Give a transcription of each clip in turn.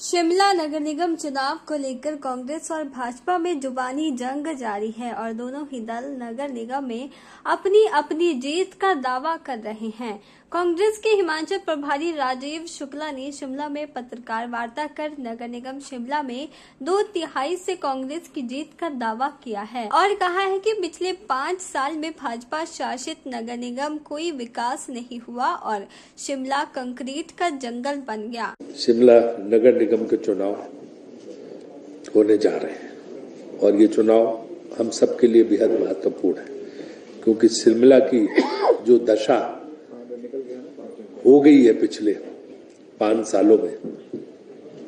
शिमला नगर निगम चुनाव को लेकर कांग्रेस और भाजपा में जुबानी जंग जारी है और दोनों ही दल नगर निगम में अपनी अपनी जीत का दावा कर रहे हैं। कांग्रेस के हिमाचल प्रभारी राजीव शुक्ला ने शिमला में पत्रकार वार्ता कर नगर निगम शिमला में 2/3 से कांग्रेस की जीत का दावा किया है और कहा है कि पिछले 5 साल में भाजपा शासित नगर निगम कोई विकास नहीं हुआ और शिमला कंक्रीट का जंगल बन गया। शिमला नगर निगम के चुनाव होने जा रहे हैं और ये चुनाव हम सबके लिए बेहद महत्वपूर्ण है, क्योंकि शिमला की जो दशा हो गई है पिछले 5 सालों में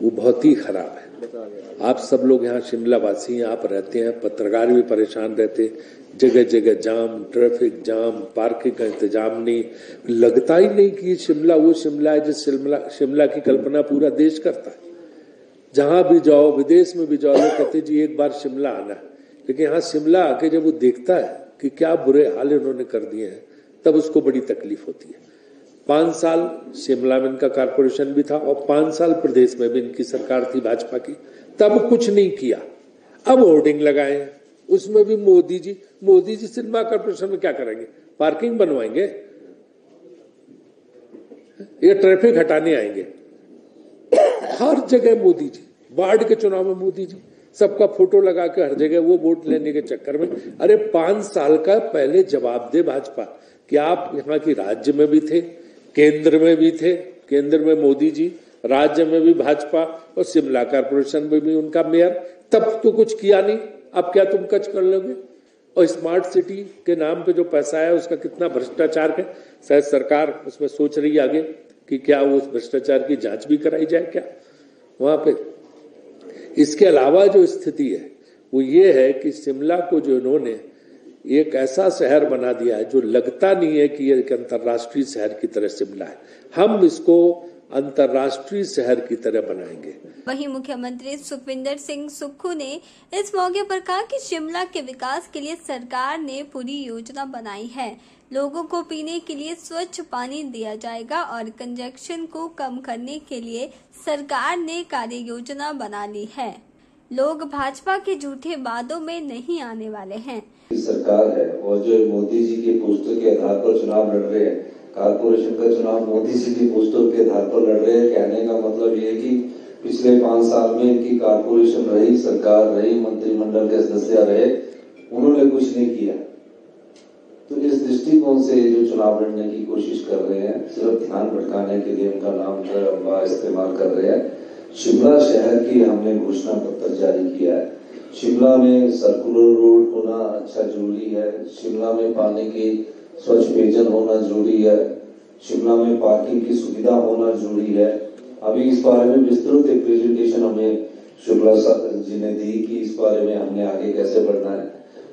वो बहुत ही खराब है। आप सब लोग यहाँ शिमला वासी हैं, आप रहते हैं, पत्रकार भी परेशान रहते, जगह जगह जाम, ट्रैफिक जाम, पार्किंग का इंतजाम नहीं, लगता ही नहीं कि शिमला वो शिमला है जिस शिमला की कल्पना पूरा देश करता है। जहां भी जाओ, विदेश में भी जाओ, लोग कहते जी एक बार शिमला आना है, लेकिन यहाँ शिमला आके जब वो देखता है कि क्या बुरे हाल इन्होंने कर दिए हैं, तब उसको बड़ी तकलीफ होती है। 5 साल शिमला में इनका कारपोरेशन भी था और 5 साल प्रदेश में भी इनकी सरकार थी भाजपा की, तब कुछ नहीं किया। अब होर्डिंग लगाए हैं, उसमें भी मोदी जी शिमला कारपोरेशन में क्या करेंगे? पार्किंग बनवाएंगे या ट्रैफिक हटाने आएंगे? हर जगह मोदी जी, वार्ड के चुनाव में मोदी जी, सबका फोटो लगा के हर जगह वो वोट लेने के चक्कर में। अरे 5 साल का पहले जवाब दे भाजपा कि आप यहाँ की राज्य में भी थे, केंद्र में भी थे, केंद्र में मोदी जी, राज्य में भी भाजपा और शिमला कारपोरेशन में भी उनका मेयर, तब तो कुछ किया नहीं। अब क्या तुम कच कर लोगे? और स्मार्ट सिटी के नाम पे जो पैसा है उसका कितना भ्रष्टाचार है, शायद सरकार उसमें सोच रही है आगे कि क्या वो उस भ्रष्टाचार की जांच भी कराई जाए क्या वहां पे। इसके अलावा जो स्थिति है वो ये है कि शिमला को जो इन्होंने एक ऐसा शहर बना दिया है जो लगता नहीं है कि ये एक अंतर्राष्ट्रीय शहर की तरह शिमला है। हम इसको अंतर्राष्ट्रीय शहर की तरह बनाएंगे। वहीं मुख्यमंत्री सुखविंदर सिंह सुक्खू ने इस मौके पर कहा कि शिमला के विकास के लिए सरकार ने पूरी योजना बनाई है। लोगों को पीने के लिए स्वच्छ पानी दिया जाएगा और कंजेक्शन को कम करने के लिए सरकार ने कार्य योजना बना ली है। लोग भाजपा के झूठे वादों में नहीं आने वाले हैं। सरकार है और जो मोदी जी के पोस्टर के आधार पर चुनाव लड़ रहे हैं, कारपोरेशन का चुनाव मोदी जी के पोस्टर के आधार पर लड़ रहे हैं। कहने का मतलब ये है कि पिछले 5 साल में इनकी कारपोरेशन रही, सरकार रही, मंत्रिमंडल के सदस्य रहे, उन्होंने कुछ नहीं किया। तो इस दृष्टिकोण से जो चुनाव लड़ने की कोशिश कर रहे हैं, सिर्फ ध्यान भटकाने के लिए उनका नाम का इस्तेमाल कर रहे हैं। शिमला शहर की हमने घोषणा पत्र जारी किया है। शिमला में सर्कुलर रोड होना अच्छा जरूरी है, शिमला में पानी की स्वच्छ पेयजल होना जरूरी है, शिमला में पार्किंग की सुविधा होना जरूरी है। अभी इस बारे में विस्तृत एक प्रेजेंटेशन हमें शुक्ला जी ने दी कि इस बारे में हमने आगे कैसे बढ़ना है।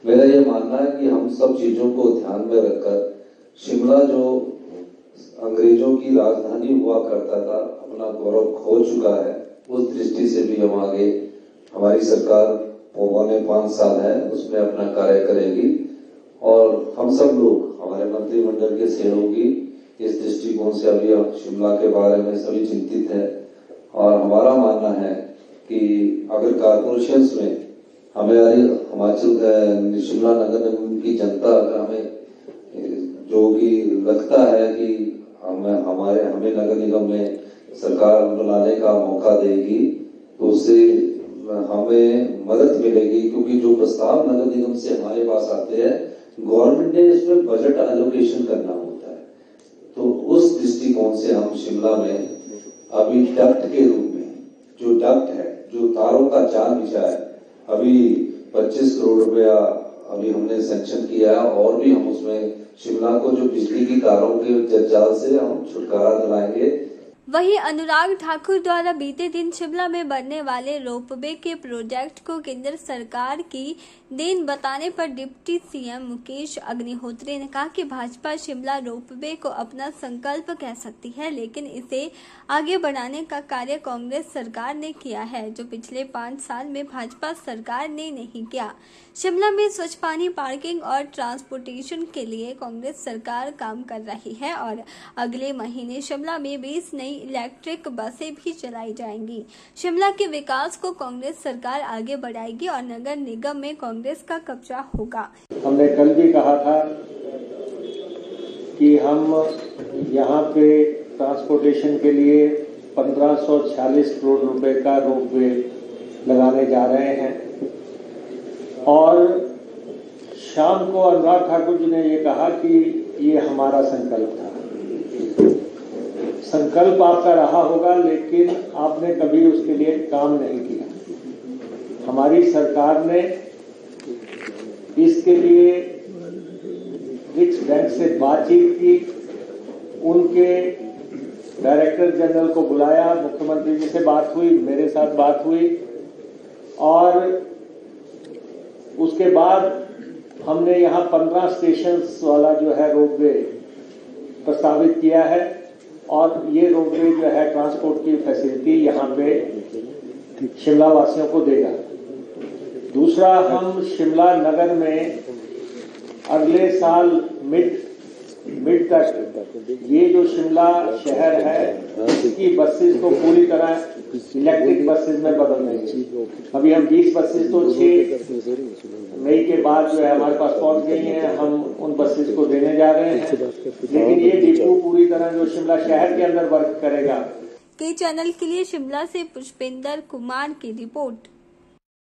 मेरा ये मानना है कि हम सब चीजों को ध्यान में रखकर शिमला जो अंग्रेजों की राजधानी हुआ करता था, अपना गौरव खो चुका है, उस दृष्टि से भी हम आगे, हमारी सरकार पौने 5 साल है उसमें अपना कार्य करेगी और हम सब लोग, हमारे मंत्रिमंडल के सहयोगी इस दृष्टिकोण से अभी शिमला के बारे में सभी चिंतित है। और हमारा मानना है कि अगर कारपोरेशन में हमारी हिमाचल शिमला नगर निगम की जनता अगर हमें जो भी लगता है कि हमें नगर निगम में सरकार बनाने का मौका देगी तो उससे हमें मदद मिलेगी, क्योंकि जो प्रस्ताव नगर निगम से हमारे पास आते हैं गवर्नमेंट ने इसमें बजट एलोकेशन करना होता है। तो उस दृष्टिकोण से हम शिमला में अभी डक्ट के रूप में, जो डक्ट है, जो तारों का जाल बिछा है, अभी 25 करोड़ रुपया अभी हमने सैंक्शन किया है और भी हम उसमें शिमला को जो बिजली की तारों के जाल से हम छुटकारा दिलाएंगे। वहीं अनुराग ठाकुर द्वारा बीते दिन शिमला में बनने वाले रोपवे के प्रोजेक्ट को केंद्र सरकार की देन बताने पर डिप्टी सीएम मुकेश अग्निहोत्री ने कहा कि भाजपा शिमला रोपवे को अपना संकल्प कह सकती है, लेकिन इसे आगे बढ़ाने का कार्य कांग्रेस सरकार ने किया है, जो पिछले 5 साल में भाजपा सरकार ने नहीं किया। शिमला में स्वच्छ पानी, पार्किंग और ट्रांसपोर्टेशन के लिए कांग्रेस सरकार काम कर रही है और अगले महीने शिमला में 20 नई इलेक्ट्रिक बसें भी चलाई जाएंगी। शिमला के विकास को कांग्रेस सरकार आगे बढ़ाएगी और नगर निगम में कांग्रेस का कब्जा होगा। हमने कल भी कहा था कि हम यहाँ पे ट्रांसपोर्टेशन के लिए 1546 करोड़ रुपए का रोपवे लगाने जा रहे हैं और शाम को अनुराग ठाकुर जी ने ये कहा कि ये हमारा संकल्प था। संकल्प आपका रहा होगा, लेकिन आपने कभी उसके लिए काम नहीं किया। हमारी सरकार ने इसके लिए ब्रिक्स बैंक से बातचीत की, उनके डायरेक्टर जनरल को बुलाया, मुख्यमंत्री जी से बात हुई, मेरे साथ बात हुई और उसके बाद हमने यहाँ 15 स्टेशंस वाला जो है रोपवे प्रस्तावित किया है और ये रोपवे जो है ट्रांसपोर्ट की फैसिलिटी यहाँ पे शिमला वासियों को देगा। दूसरा, हम शिमला नगर में अगले साल मिड तक ये जो शिमला शहर है इसकी बसेस को पूरी तरह इलेक्ट्रिक बसेस में बदल देंगे। अभी हम 20 बसेस तो 6 मई के बाद जो है हमारे पास पहुंच गई हैं, हम उन बसेस को देने जा रहे हैं, लेकिन ये डिपो पूरी तरह जो शिमला शहर के अंदर वर्क करेगा। के चैनल के लिए शिमला से पुष्पेंद्र कुमार की रिपोर्ट।